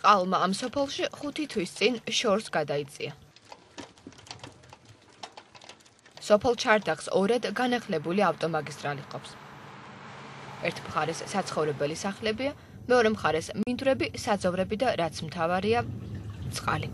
წყალმა ამ სოფელში 5 თვის წინ შორს გადაიწია. სოფელ ჩარდაღს ორად განახლებული ავტომაგისტრალი ყოფს. ერთ მხარეს საცხოვრებელი სახლებია, მეორე მხარეს მინდვრები, საძოვრები და რაც მთავარია, წყალი.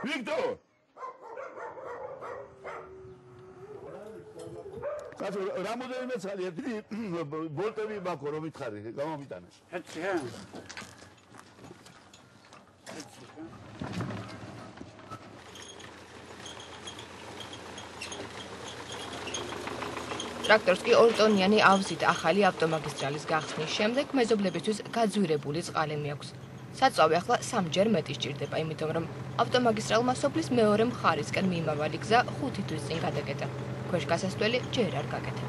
Victor! კაცო, რამოდენიმე წელი ერთი ბოლტები მაქვს რომ მითხარი, გამომიტანე. ტრაქტორს კი 2 ტონიანი ავზით ახალი ავტომაგისტრალის გახსნის შემდეგ მეზობლებისთვის გაძვირებული წყალი მიაქვს. საწვავი ახლა 3-ჯერ მეტი სჭირდება, იმიტომ რომ ავტომაგისტრალმა სოფლის მეორე მხარისკენ მიმავალი გზა 5 თვის წინ გადაკეტა. ქვეშ გასასვლელი ჯერ არ გაკეთა.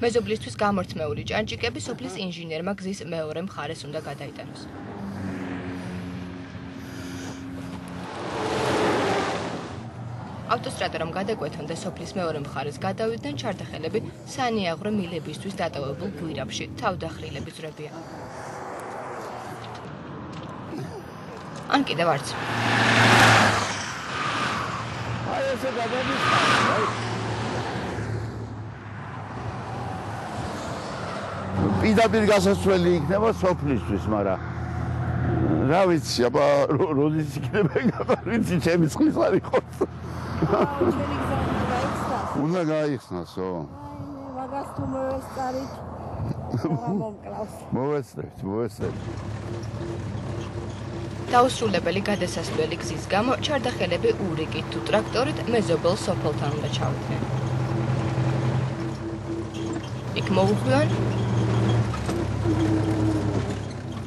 მეზობლისთვის გამორთმეული ჭანჭიკები სოფლის ინჟინერმა გზის მეორე მხარეს უნდა გადაიტანოს. ავტოსტრადა რომ გადაკვეთონდა სოფლის მეორე მხარეს გადავიდნენ ჩარდახელები სანიაღრო მილებისთვის დატოვებულ გვირაბში თავდახრილები ძრებია. ან კიდევ არც. აი ესე გადავიხარ. პირდაპირ გასასვლელი იქნება სოფლისთვის, მაგრამ რა ვიცი, აბა როდის იქნება, ვიცი, ჩემი წყლის არ იყოს. უნდა გაიხსნასო. მაგას თუ მოვესწარით. მოვესწრებთ. დაუსრულებელი გადასასვლელი გზის გამო ჩარდახელები ურიგით თუ ტრაქტორით მეზობელ სოფელთან უნდა ჩავიდნენ. იქ მოუხვიონ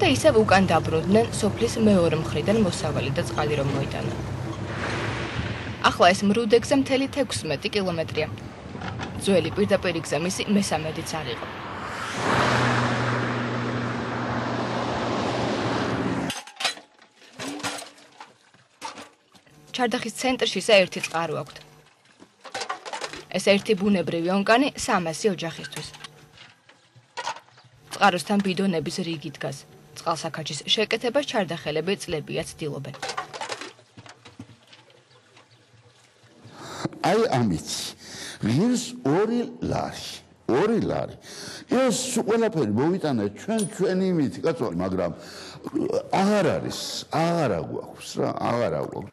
და ისევ უკან დაბრუნდნენ სოფლის მეორე მხრიდან მოსავალი და წყალი რომ მოიტანონ. ახლა ეს მრუდე გზა მთელი 16 კილომეტრია. ძველი პირდაპირი გზა მისი მესამედიც არ იყო. ჩარდახის ცენტრში ერთი წყარო აქვთ. ეს ერთი ბუნებრივი ონკანი 300 ოჯახისთვის. წყაროსთან ბიდონების რიგი დგას. წყალსაქაჩის შეკეთებას ჩარდახელები წლებია ცდილობენ. აი ამით ღირს 2 ლარი. ეს ყველაფერი მოვიტანა ჩვენ იმით, კაცო, მაგრამ აღარ აგვაქვს რა, აღარ აგვაქვს.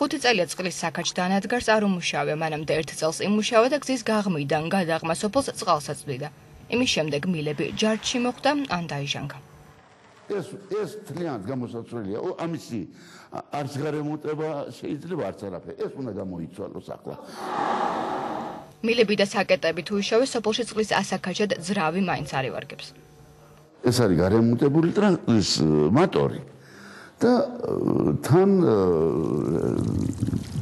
5 წელია წყლის საქაჩ დანადგარს არ უმუშავია, მანამდე 1 წელს იმუშავა და გზის გაღმიდან გადაღმა სოფელს წყალსაც წვიდა. იმის შემდეგ მილები ჯარჯში მოხვდა, ან დაიჟანგა. ეს თლიანად გამოსაცვლელია. ამისი არც გარემონტება შეიძლება, არც არაფერი. ეს უნდა გამოიცვალოს ახლა. მილები და საკეტები თუ იშოვეს, სოფელში წყლის ასაქაჩად ძრავი მაინც არ ივარგებს. ეს არის გარემონტებული ტრაქტორის მოტორი. და თან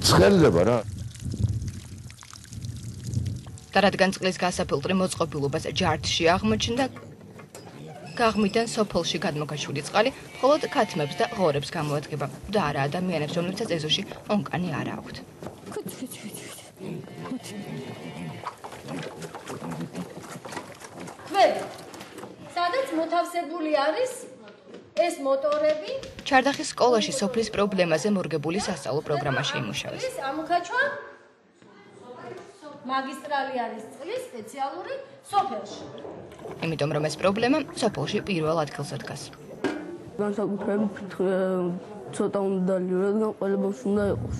ცხელდება რა. და რადგან წყლის გასაფილტრი მოწყობილობას ჯარჯში აღმოჩნდა, გაღმიდან სოფელში გადმოგაჩული წყალი მხოლოდ ქათმებს და ღორებს გამოადგება და არა ადამიანებს, რომლებსაც ეზოში ონკანი არ აქვთ. სადაც მოთავსებული არის ეს მოტორები? ჩარდახის სკოლაში სოფლის პრობლემაზე მორგებული სასწავლო პროგრამა შეიმუშავეს. ამოქაჩვა მაგისტრალი არის წყლის სპეციალური სოფელში. იმიტომ რომ ეს პრობლემა სოფელში პირველ ადგილზე დგას. განსაკუთრებით ცოტა უნდა დალიურად განყოლებას უნდა იყოს.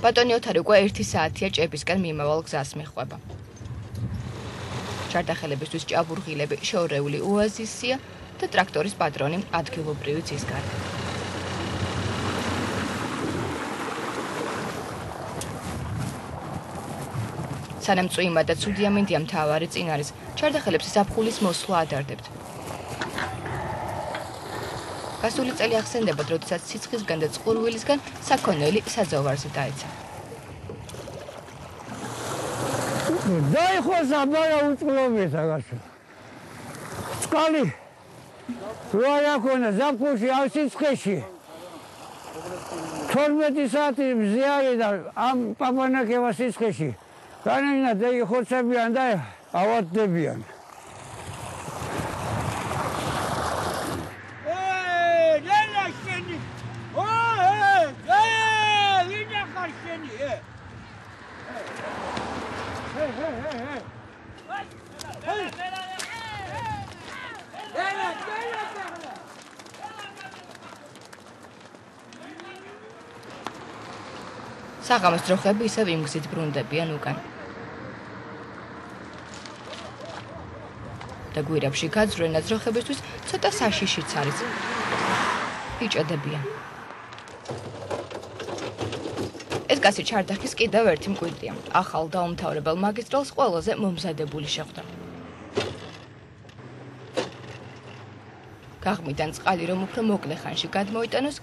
ბატონი ოთარი უკვე 1 საათია ჭებისკენ მიმავალ გზას მიჰყვება. ჩარდახელებისთვის ჭაბურღილები შორეული ოაზისია და ტრაქტორის პატრონი ადგილობრივი ძისგარი. სანამ წვიმა და ცუდი ამინდია მთავარი წინ არის, ჩარდახელებს ზაფხულის მოსვლა ადარდებთ. გასული წელი ახსენდებათ, როდესაც სიცხისგან და წყურვილისგან საქონელი საძოვარზე დაეცა. დაიხოს აბარა უწყლობეს აგასო. წყალი რო აქონა ზაფხულში არ სიცხეში 12 საათი მზე არის და ამ პაპანაკევა სიცხეში განენა დაიხოცებიან და ავადდებიან. საღამოს ძროხები ისევ იმ გზით ბრუნდებიან უკან. და გვირაბში გაძვრენა ძროხებისთვის ცოტა საშიშიც არის. იჭედებიან. ეს გასი ჩარდახის კიდევ ერთი მკვიდრია. ახალ დაუმთავრებელ მაგისტრალს ყველაზე მომზადებული შეხვდა. გაღმიდან წყალი რომ უფრო მოკლე ხანში გადმოიტანოს,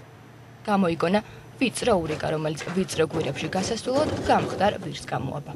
გამოიგონა ვიწრო ურიკა, რომელიც ვიწრო გვირაბში გასასვლელად გამხდარ ვირს გამოაბა.